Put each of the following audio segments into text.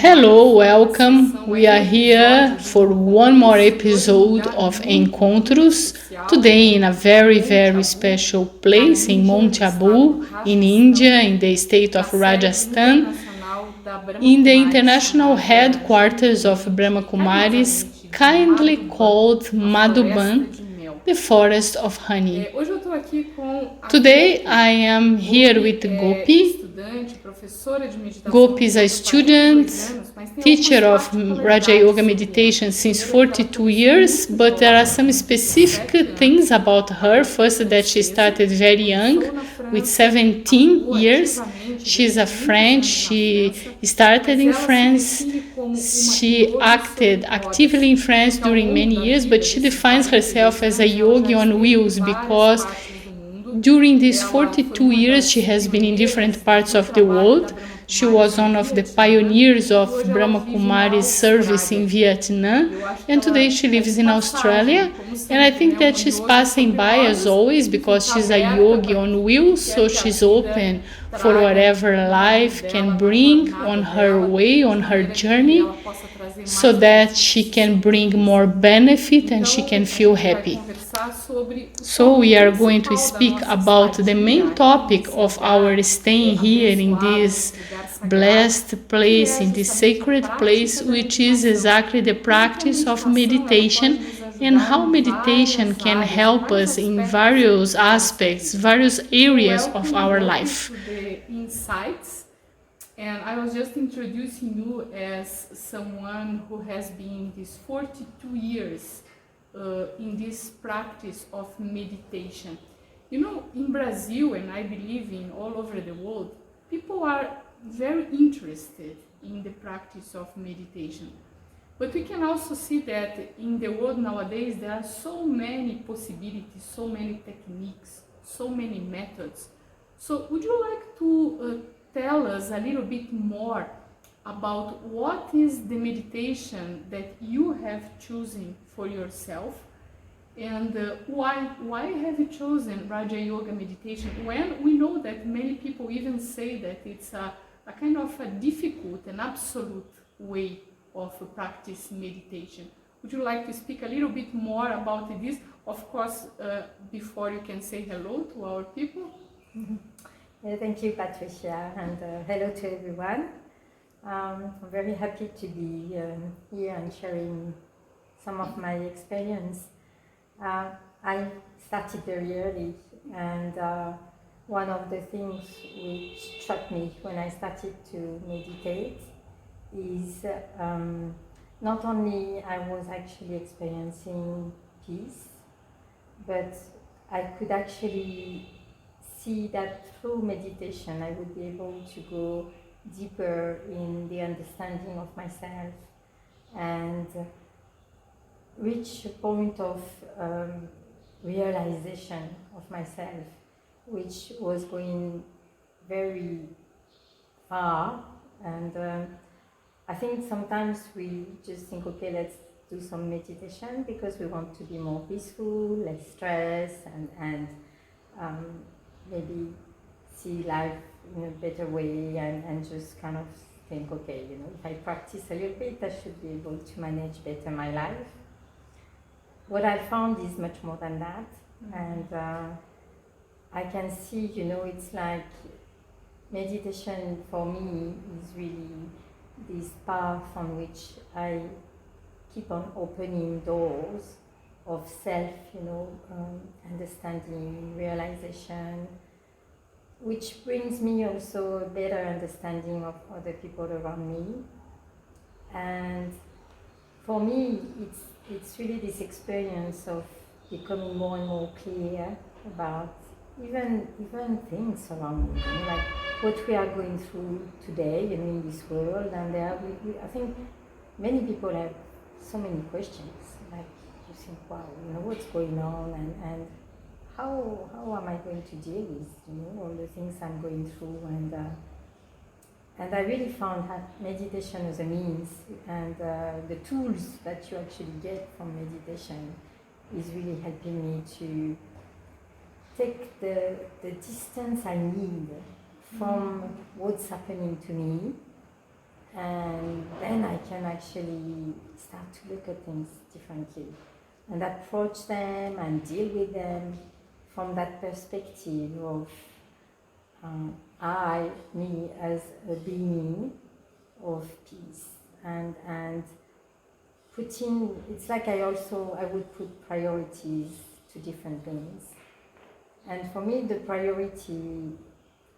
Hello, welcome. We are here for one more episode of Encontros, today in a very, very special place in Monte Abu, in India, in the state of Rajasthan, in the international headquarters of Brahma Kumaris, kindly called Madhuban, the forest of honey. Today I am here with Gopi. Gopi is a student, teacher of Raja Yoga meditation since 42 years, but there are some specific things about her. First, that she started very young, with 17 years. She's a French, she started in France, she acted actively in France during many years, but she defines herself as a yogi on wheels because during these 42 years, she has been in different parts of the world. She was one of the pioneers of Brahma Kumaris service in Vietnam, and today she lives in Australia. And I think that she's passing by as always because she's a yogi on wheels, so she's open for whatever life can bring on her way, on her journey, so that she can bring more benefit and she can feel happy. So we are going to speak about the main topic of our staying here in this blessed place, in this sacred place, which is exactly the practice of meditation and how meditation can help us in various aspects, various areas of our life. And I was just introducing you as someone who has been these 42 years in this practice of meditation. You know, in Brazil, and I believe in all over the world, people are very interested in the practice of meditation. But we can also see that in the world nowadays, there are so many possibilities, so many techniques, so many methods. So would you like to tell us a little bit more about what is the meditation that you have chosen for yourself, and why have you chosen Raja Yoga meditation when we know that many people even say that it's a kind of a difficult and absolute way of practice meditation? Would you like to speak a little bit more about this? Of course, before you can say hello to our people. Mm-hmm. Yeah, thank you, Patricia, and hello to everyone. I'm very happy to be here and sharing some of my experience. I started very early, and one of the things which struck me when I started to meditate is not only I was actually experiencing peace, but I could actually see that through meditation I would be able to go deeper in the understanding of myself and reach a point of realization of myself, which was going very far. And I think sometimes we just think, okay, let's do some meditation because we want to be more peaceful, less stress, and maybe see life in a better way, and just kind of think, okay, you know, if I practice a little bit, I should be able to manage better my life. What I found is much more than that, and I can see, you know, it's like meditation for me is really this path on which I keep on opening doors of self, you know, understanding, realization, which brings me also a better understanding of other people around me. And for me, it's really this experience of becoming more and more clear about even things around me, you know, like what we are going through today, you know, in this world. And I think many people have so many questions, like you think, wow, you know, what's going on, and how am I going to deal with, you know, all the things I'm going through. And I really found that meditation as a means, and the tools that you actually get from meditation is really helping me to take the distance I need from what's happening to me And then I can actually start to look at things differently and approach them and deal with them from that perspective of I, me as a being of peace, and putting, it's like I would put priorities to different things. And for me the priority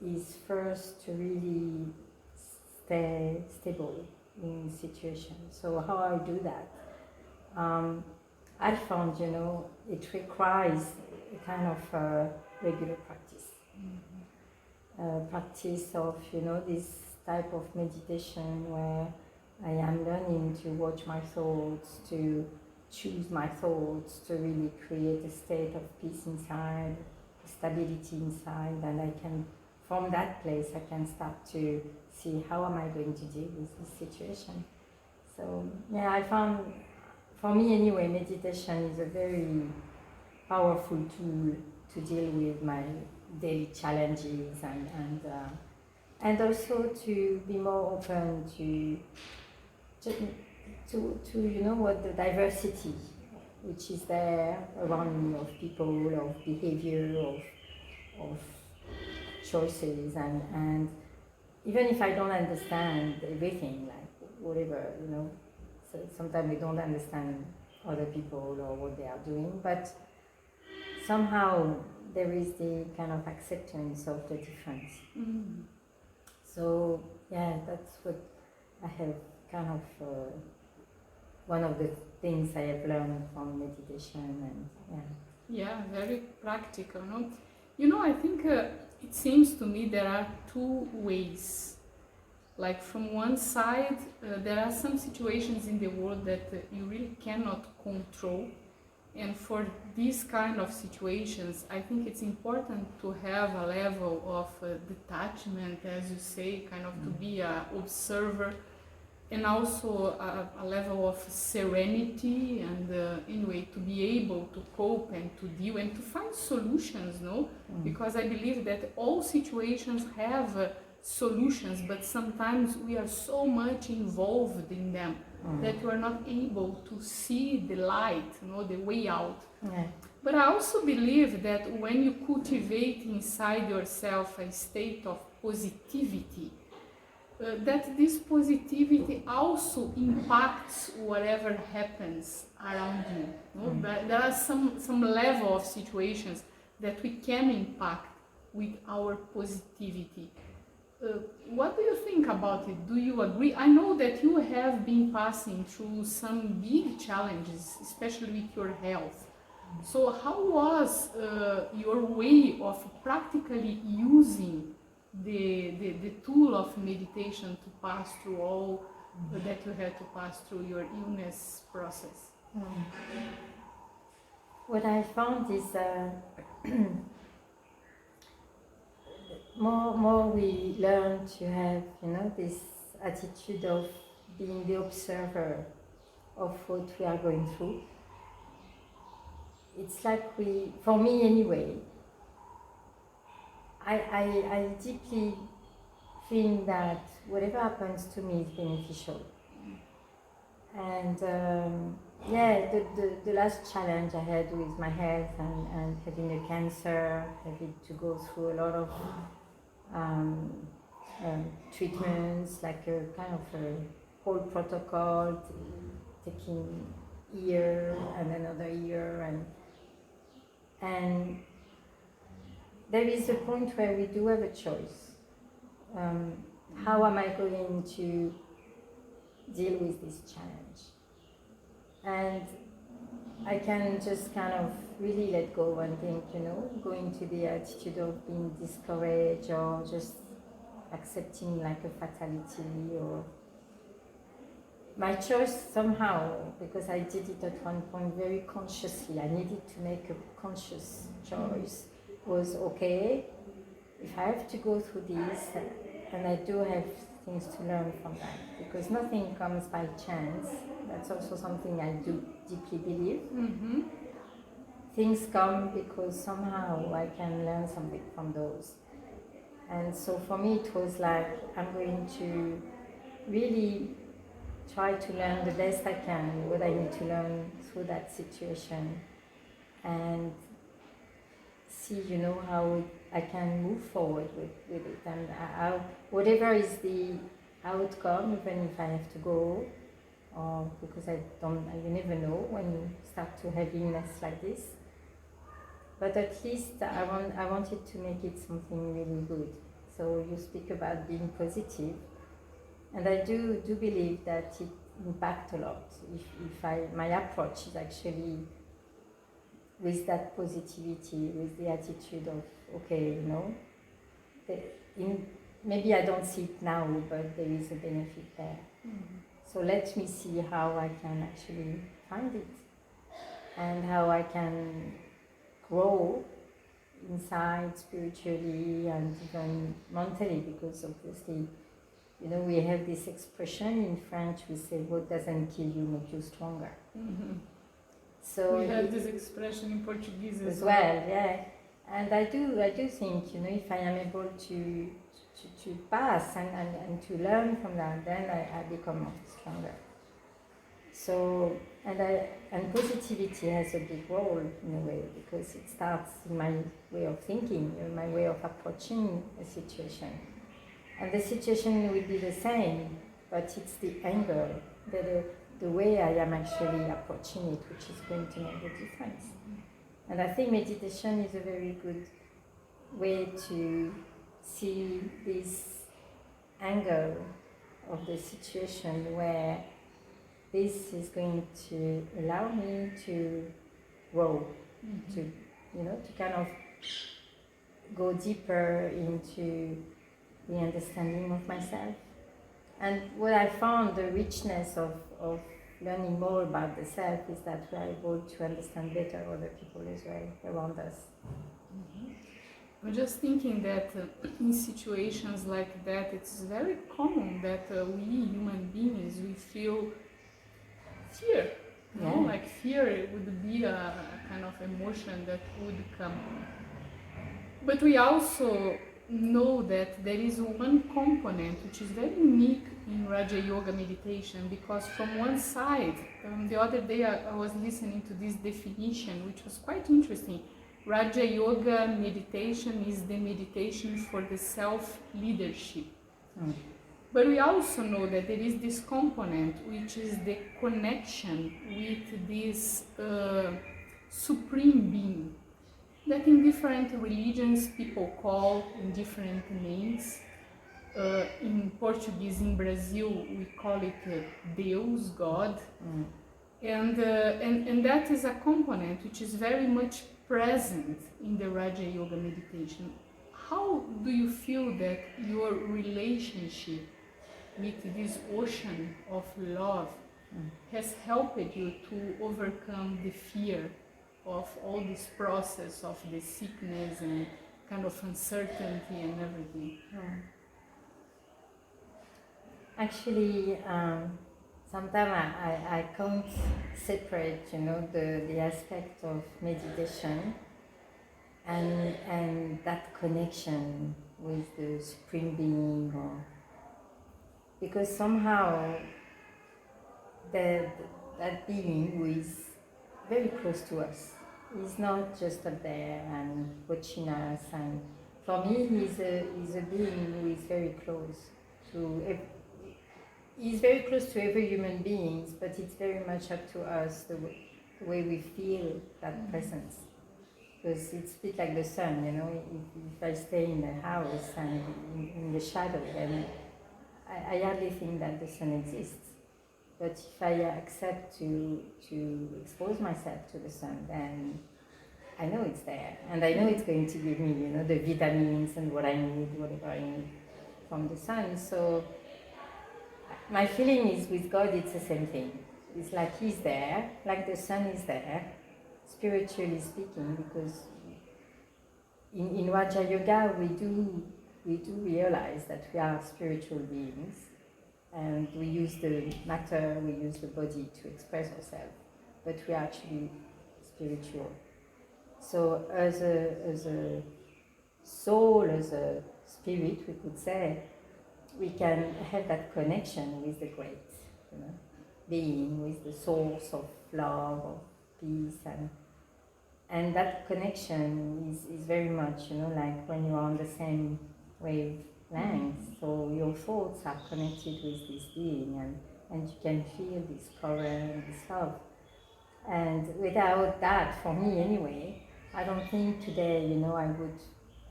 is first to really stay stable in situations. So how I do that? I found, it requires a kind of regular practice. Practice of, this type of meditation where I am learning to watch my thoughts, to choose my thoughts, to really create a state of peace inside, stability inside, and I can, from that place, I can start to see how am I going to deal with this situation. So yeah, I found, for me anyway, meditation is a very powerful tool to deal with my daily challenges and also to be more open to what the diversity which is there around me, of people, of behavior, of choices, and even if I don't understand everything, like whatever, so sometimes we don't understand other people or what they are doing, but somehow there is the kind of acceptance of the difference. Mm. So yeah, that's what I have kind of one of the things I have learned from meditation, and Yeah, very practical, no? I think it seems to me there are two ways. Like from one side, there are some situations in the world that you really cannot control. And for these kind of situations, I think it's important to have a level of detachment, as you say, kind of to be an observer, and also a level of serenity, and anyway, to be able to cope and to deal and to find solutions, no? Because I believe that all situations have solutions, but sometimes we are so much involved in them that we are not able to see the light, the way out. Yeah. But I also believe that when you cultivate inside yourself a state of positivity, that this positivity also impacts whatever happens around you. There are some level of situations that we can impact with our positivity. What do you think about it? Do you agree? I know that you have been passing through some big challenges, especially with your health. So how was your way of practically using the tool of meditation to pass through all that you had to pass through your illness process? What I found is more we learn to have, this attitude of being the observer of what we are going through. It's like for me anyway, I deeply think that whatever happens to me is beneficial. And the last challenge I had with my health and having a cancer, having to go through a lot of treatments, like a kind of a whole protocol, taking year and another year, and there is a point where we do have a choice. How am I going to deal with this challenge? And I can just kind of really let go and think, go into the attitude of being discouraged or just accepting like a fatality, or my choice somehow, because I did it at one point very consciously, I needed to make a conscious choice, was okay, if I have to go through this, and I do have things to learn from that, because nothing comes by chance. That's also something I do deeply believe. Mm-hmm. Things come because somehow I can learn something from those. And so for me it was like, I'm going to really try to learn the best I can what I need to learn through that situation, and see, how I can move forward with it, and how, whatever is the outcome, even if I have to go, or because you never know when you start to have illness like this. But at least I wanted to make it something really good. So you speak about being positive, and I do believe that it impacts a lot. If my approach is actually with that positivity, with the attitude of, okay, maybe I don't see it now, but there is a benefit there. Mm-hmm. So let me see how I can actually find it, and how I can grow inside spiritually and even mentally, because obviously, we have this expression in French, we say, what doesn't kill you makes you stronger. Mm-hmm. So we have this expression in Portuguese as well, yeah. And I do think, if I am able to pass and to learn from that, then I become stronger. So, and positivity has a big role in a way, because it starts in my way of thinking, my way of approaching a situation. And the situation will be the same, but it's the angle, the way I am actually approaching it, which is going to make the difference. And I think meditation is a very good way to see this angle of the situation, where this is going to allow me to grow, mm-hmm. to kind of go deeper into the understanding of myself. And what I found, the richness of learning more about the self, is that we are able to understand better other people as well around us. Mm-hmm. I'm just thinking that in situations like that, it's very common that we human beings, we feel fear. Like fear would be a kind of emotion that would come. But we also know that there is one component which is very unique in Raja Yoga meditation, because from one side, the other day I was listening to this definition, which was quite interesting. Raja Yoga meditation is the meditation for the self-leadership. Mm. But we also know that there is this component, which is the connection with this supreme being, that in different religions people call in different names. In Portuguese, in Brazil, we call it Deus, God. Mm. And that is a component which is very much present in the Raja Yoga meditation. How do you feel that your relationship with this ocean of love has helped you to overcome the fear of all this process of the sickness and kind of uncertainty and everything? Actually, sometimes I can't separate, the aspect of meditation and that connection with the Supreme Being, because somehow that being who is very close to us, he's not just up there and watching us, and for me he's a being who is very close to he's very close to every human being, but it's very much up to us the way we feel that presence. Because it's a bit like the sun, if I stay in the house and in the shadow, then I hardly think that the sun exists. But if I accept to expose myself to the sun, then I know it's there. And I know it's going to give me, the vitamins and what I need, whatever I need from the sun. So my feeling is with God, it's the same thing. It's like he's there, like the sun is there, spiritually speaking, because in Raja Yoga we do realize that we are spiritual beings, and we use the matter, we use the body to express ourselves, but we are actually spiritual. So as a soul, as a spirit, we could say, we can have that connection with the great, you know, being, with the source of love, of peace, and that connection is very much, you know, like when you are on the same wavelength, so your thoughts are connected with this being, and you can feel this current, this love. And without that, for me anyway, I don't think today, you know, I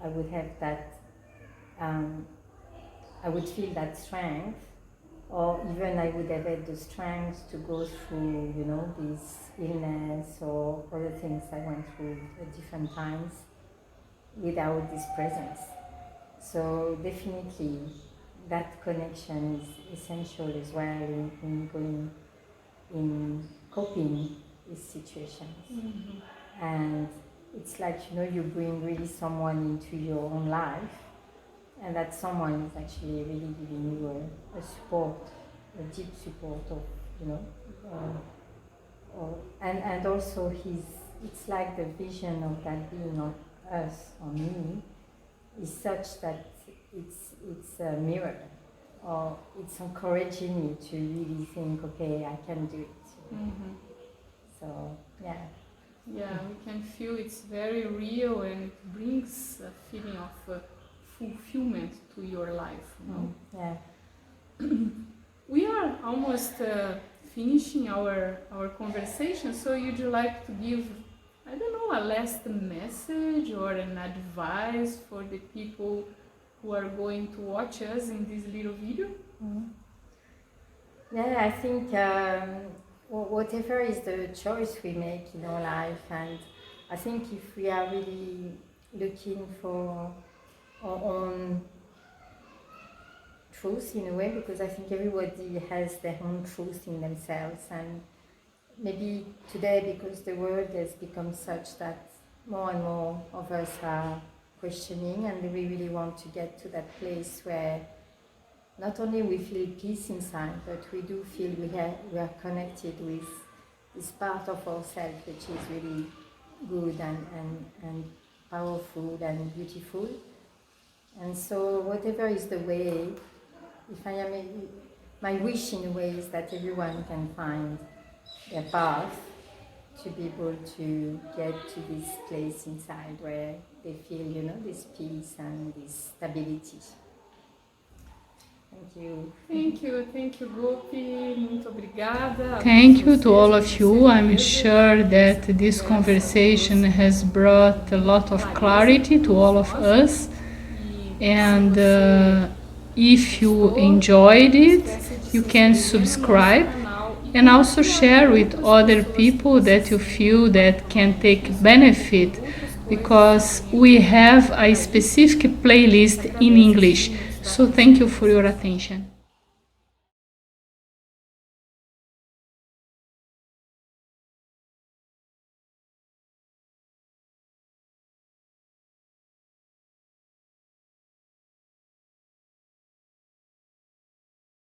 would have that, I would feel that strength, or even I would have had the strength to go through, you know, this illness or other things I went through at different times without this presence. So definitely that connection is essential as well in coping with situations. Mm-hmm. And it's like, you know, you bring really someone into your own life, and that someone is actually really giving you a support, a deep support of, you know, and also it's like the vision of that being on us, on me, is such that it's a mirror, or it's encouraging me to really think, okay, I can do it. Mm-hmm. So, yeah. Yeah, we can feel it's very real, and it brings a feeling of fulfillment to your life. You know? Yeah. We are almost finishing our conversation, so would you like to give, I don't know, a last message or an advice for the people who are going to watch us in this little video? Mm-hmm. Yeah, I think whatever is the choice we make in our life, and I think if we are really looking for our own truth in a way, because I think everybody has their own truth in themselves, and maybe today, because the world has become such that more and more of us are questioning, and we really want to get to that place where not only we feel peace inside, but we do feel we are connected with this part of ourselves which is really good and powerful and beautiful. And so whatever is the way, if I am my wish in a way is that everyone can find their path to be able to get to this place inside where they feel, you know, this peace and this stability. Thank you. Thank you, Gopi. Muito obrigada. Thank you to all of you. I'm sure that this conversation has brought a lot of clarity to all of us. And if you enjoyed it, you can subscribe and also share with other people that you feel that can take benefit, because we have a specific playlist in English. So thank you for your attention.